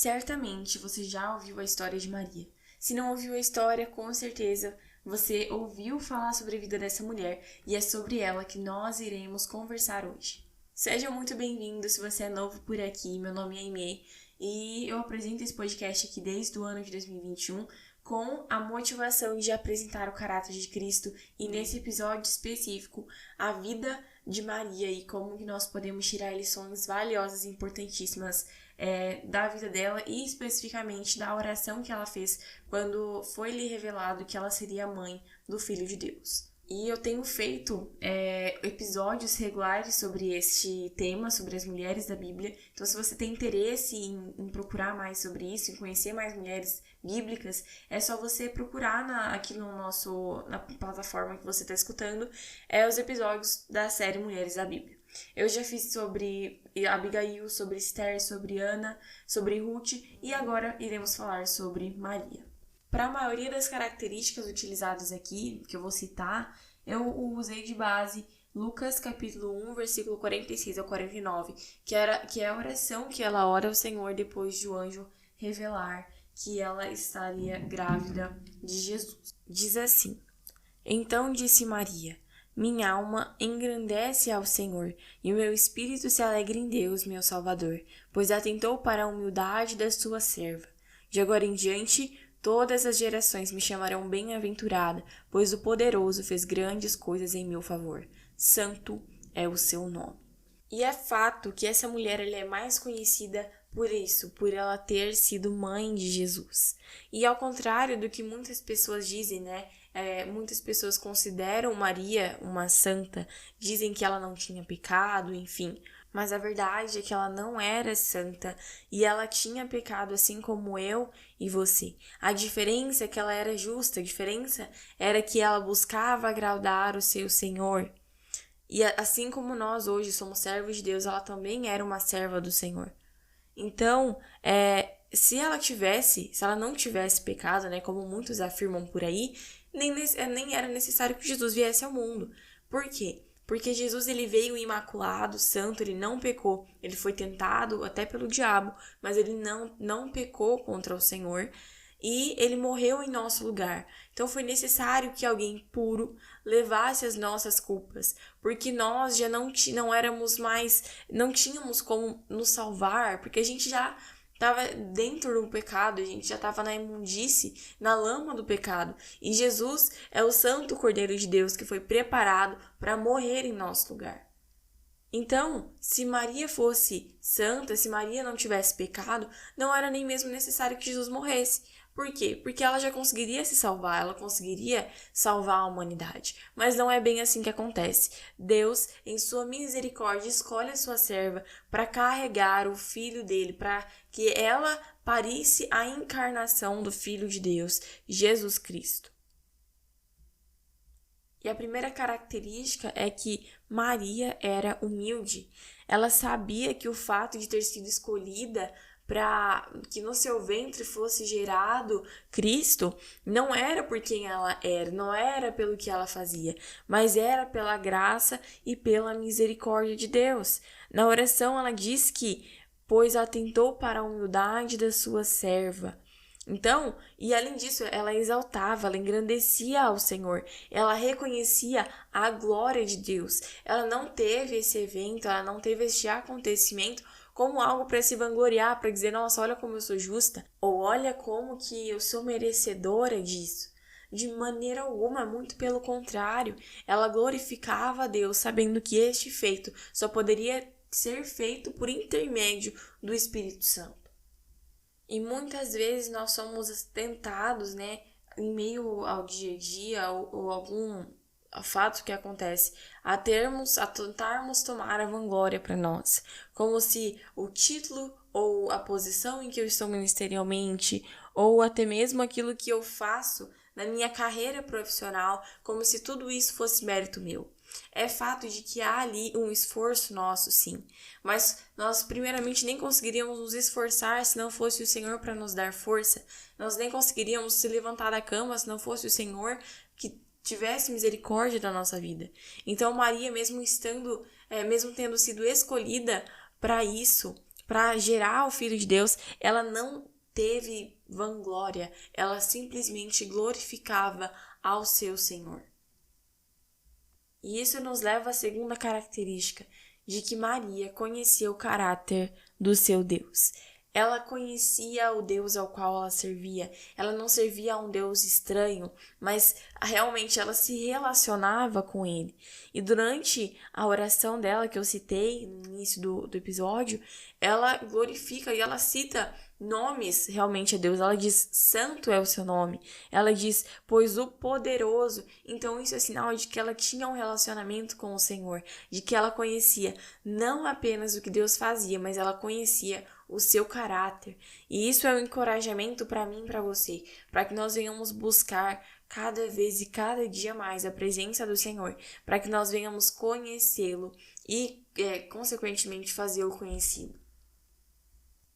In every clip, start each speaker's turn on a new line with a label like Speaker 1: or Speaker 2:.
Speaker 1: Certamente você já ouviu a história de Maria. Se não ouviu a história, com certeza você ouviu falar sobre a vida dessa mulher e é sobre ela que nós iremos conversar hoje. Seja muito bem-vindo se você é novo por aqui. Meu nome é Aimee e eu apresento esse podcast aqui desde o ano de 2021 com a motivação de apresentar o caráter de Cristo e nesse episódio específico a vida de Maria e como que nós podemos tirar lições valiosas e importantíssimas da vida dela e especificamente da oração que ela fez quando foi lhe revelado que ela seria a mãe do Filho de Deus. E eu tenho feito episódios regulares sobre este tema, sobre as mulheres da Bíblia. Então, se você tem interesse em procurar mais sobre isso, em conhecer mais mulheres bíblicas, é só você procurar aqui na plataforma que você está escutando, os episódios da série Mulheres da Bíblia. Eu já fiz sobre Abigail, sobre Esther, sobre Ana, sobre Ruth e agora iremos falar sobre Maria. Para a maioria das características utilizadas aqui, que eu vou citar, eu usei de base Lucas capítulo 1, versículo 46 ao 49, que é a oração que ela ora ao Senhor depois de o anjo revelar que ela estaria grávida de Jesus. Diz assim: Então disse Maria: Minha alma engrandece ao Senhor, e o meu espírito se alegra em Deus, meu Salvador, pois atentou para a humildade da sua serva. De agora em diante, todas as gerações me chamarão bem-aventurada, pois o Poderoso fez grandes coisas em meu favor. Santo é o seu nome. E é fato que essa mulher ela é mais conhecida por isso, por ela ter sido mãe de Jesus. E ao contrário do que muitas pessoas dizem, muitas pessoas consideram Maria uma santa, dizem que ela não tinha pecado, enfim. Mas a verdade é que ela não era santa e ela tinha pecado assim como eu e você. A diferença é que ela era justa, a diferença era que ela buscava agradar o seu Senhor. E assim como nós hoje somos servos de Deus, ela também era uma serva do Senhor. Então, se ela não tivesse pecado, como muitos afirmam por aí, nem era necessário que Jesus viesse ao mundo. Por quê? Porque Jesus ele veio imaculado, santo, ele não pecou. Ele foi tentado até pelo diabo, mas ele não pecou contra o Senhor. E ele morreu em nosso lugar. Então foi necessário que alguém puro levasse as nossas culpas, porque nós já não éramos mais, não tínhamos como nos salvar, porque a gente já estava dentro do pecado, a gente já estava na imundície, na lama do pecado. E Jesus é o Santo Cordeiro de Deus que foi preparado para morrer em nosso lugar. Então, se Maria fosse santa, se Maria não tivesse pecado, não era nem mesmo necessário que Jesus morresse. Por quê? Porque ela já conseguiria se salvar, ela conseguiria salvar a humanidade. Mas não é bem assim que acontece. Deus, em sua misericórdia, escolhe a sua serva para carregar o filho dele, para que ela parisse a encarnação do Filho de Deus, Jesus Cristo. E a primeira característica é que Maria era humilde. Ela sabia que o fato de ter sido escolhida para que no seu ventre fosse gerado Cristo, não era por quem ela era, não era pelo que ela fazia, mas era pela graça e pela misericórdia de Deus. Na oração ela diz que, pois atentou para a humildade da sua serva. Então, e além disso, ela exaltava, ela engrandecia ao Senhor, ela reconhecia a glória de Deus. Ela não teve esse evento, ela não teve este acontecimento como algo para se vangloriar, para dizer, nossa, olha como eu sou justa, ou olha como que eu sou merecedora disso. De maneira alguma, muito pelo contrário, ela glorificava a Deus, sabendo que este feito só poderia ser feito por intermédio do Espírito Santo. E muitas vezes nós somos tentados, em meio ao dia a dia ou algum fato que acontece, a tentarmos tomar a vanglória para nós, como se o título ou a posição em que eu estou ministerialmente, ou até mesmo aquilo que eu faço na minha carreira profissional, como se tudo isso fosse mérito meu. É fato de que há ali um esforço nosso, sim, mas nós primeiramente nem conseguiríamos nos esforçar se não fosse o Senhor para nos dar força, nós nem conseguiríamos se levantar da cama se não fosse o Senhor que tivesse misericórdia da nossa vida. Então Maria, mesmo tendo sido escolhida para isso, para gerar o Filho de Deus, ela não teve vanglória, ela simplesmente glorificava ao seu Senhor. E isso nos leva à segunda característica, de que Maria conhecia o caráter do seu Deus. Ela conhecia o Deus ao qual ela servia. Ela não servia a um Deus estranho, mas realmente ela se relacionava com ele. E durante a oração dela, que eu citei no início do episódio, ela glorifica e ela cita nomes realmente a Deus. Ela diz, santo é o seu nome. Ela diz, pois o poderoso. Então isso é sinal de que ela tinha um relacionamento com o Senhor, de que ela conhecia não apenas o que Deus fazia, mas ela conhecia o seu caráter. E isso é um encorajamento para mim e para você, para que nós venhamos buscar cada vez e cada dia mais a presença do Senhor, para que nós venhamos conhecê-lo e, consequentemente, fazê-lo conhecido.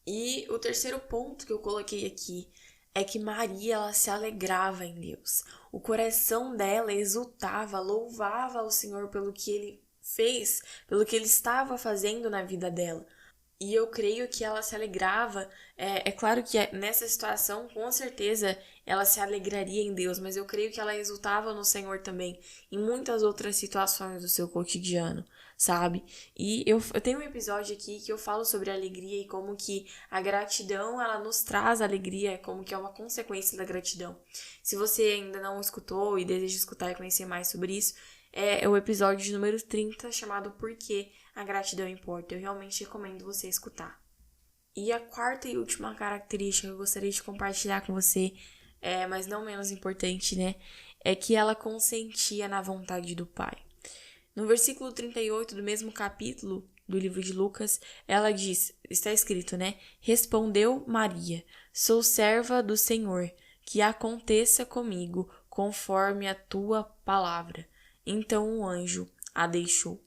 Speaker 1: E o terceiro ponto que eu coloquei aqui é que Maria, ela se alegrava em Deus. O coração dela exultava, louvava ao Senhor pelo que ele fez, pelo que ele estava fazendo na vida dela. E eu creio que ela se alegrava, é claro que nessa situação, com certeza, ela se alegraria em Deus, mas eu creio que ela exultava no Senhor também, em muitas outras situações do seu cotidiano, sabe? E eu tenho um episódio aqui que eu falo sobre a alegria e como que a gratidão, ela nos traz alegria, como que é uma consequência da gratidão. Se você ainda não escutou e deseja escutar e conhecer mais sobre isso, é o episódio número 30, chamado Por que a Gratidão Importa. Eu realmente recomendo você escutar. E a quarta e última característica que eu gostaria de compartilhar com você, mas não menos importante, né? É que ela consentia na vontade do Pai. No versículo 38 do mesmo capítulo do livro de Lucas, ela diz, está escrito, né? Respondeu Maria, sou serva do Senhor, que aconteça comigo conforme a tua palavra. Então o anjo a deixou.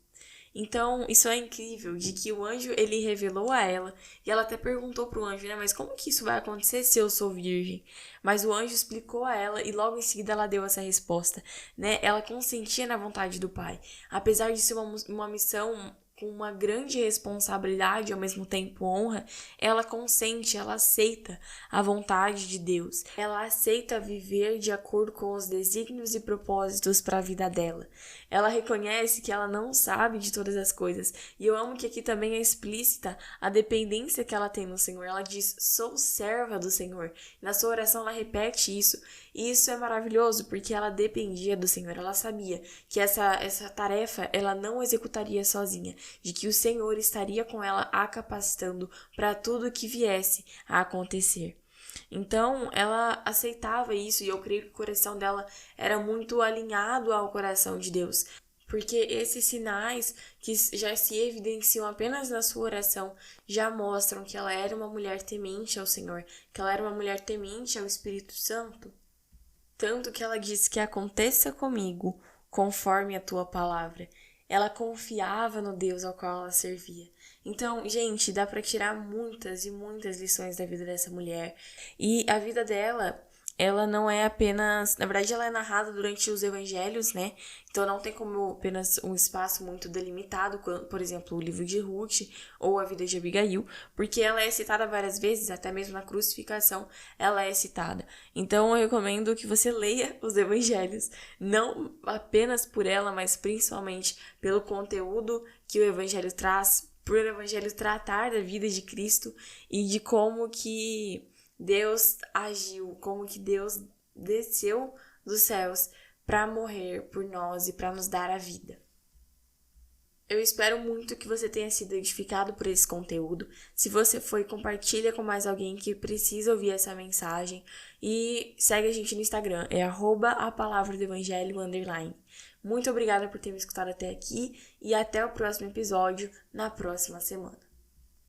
Speaker 1: Então, isso é incrível, de que o anjo, ele revelou a ela, e ela até perguntou pro anjo, né, mas como que isso vai acontecer se eu sou virgem? Mas o anjo explicou a ela, e logo em seguida ela deu essa resposta, né, ela consentia na vontade do Pai. Apesar de ser uma missão com uma grande responsabilidade e ao mesmo tempo honra, ela consente, ela aceita a vontade de Deus. Ela aceita viver de acordo com os desígnios e propósitos para a vida dela. Ela reconhece que ela não sabe de todas as coisas. E eu amo que aqui também é explícita a dependência que ela tem no Senhor. Ela diz, sou serva do Senhor. Na sua oração ela repete isso. E isso é maravilhoso porque ela dependia do Senhor. Ela sabia que essa tarefa ela não executaria sozinha, de que o Senhor estaria com ela a capacitando para tudo que viesse a acontecer. Então, ela aceitava isso e eu creio que o coração dela era muito alinhado ao coração de Deus. Porque esses sinais que já se evidenciam apenas na sua oração já mostram que ela era uma mulher temente ao Senhor, que ela era uma mulher temente ao Espírito Santo. Tanto que ela disse que aconteça comigo conforme a tua palavra. Ela confiava no Deus ao qual ela servia. Então, gente, dá pra tirar muitas e muitas lições da vida dessa mulher. E a vida dela, ela não é apenas... Na verdade, ela é narrada durante os evangelhos, né? Então, não tem como apenas um espaço muito delimitado, por exemplo, o livro de Ruth ou a vida de Abigail, porque ela é citada várias vezes, até mesmo na crucificação, ela é citada. Então, eu recomendo que você leia os evangelhos, não apenas por ela, mas principalmente pelo conteúdo que o evangelho traz, por o evangelho tratar da vida de Cristo e de como que Deus agiu, como que Deus desceu dos céus para morrer por nós e para nos dar a vida. Eu espero muito que você tenha sido edificado por esse conteúdo. Se você foi, compartilha com mais alguém que precisa ouvir essa mensagem. E segue a gente no Instagram, é @apalavradoevangelho_. Muito obrigada por ter me escutado até aqui e até o próximo episódio na próxima semana.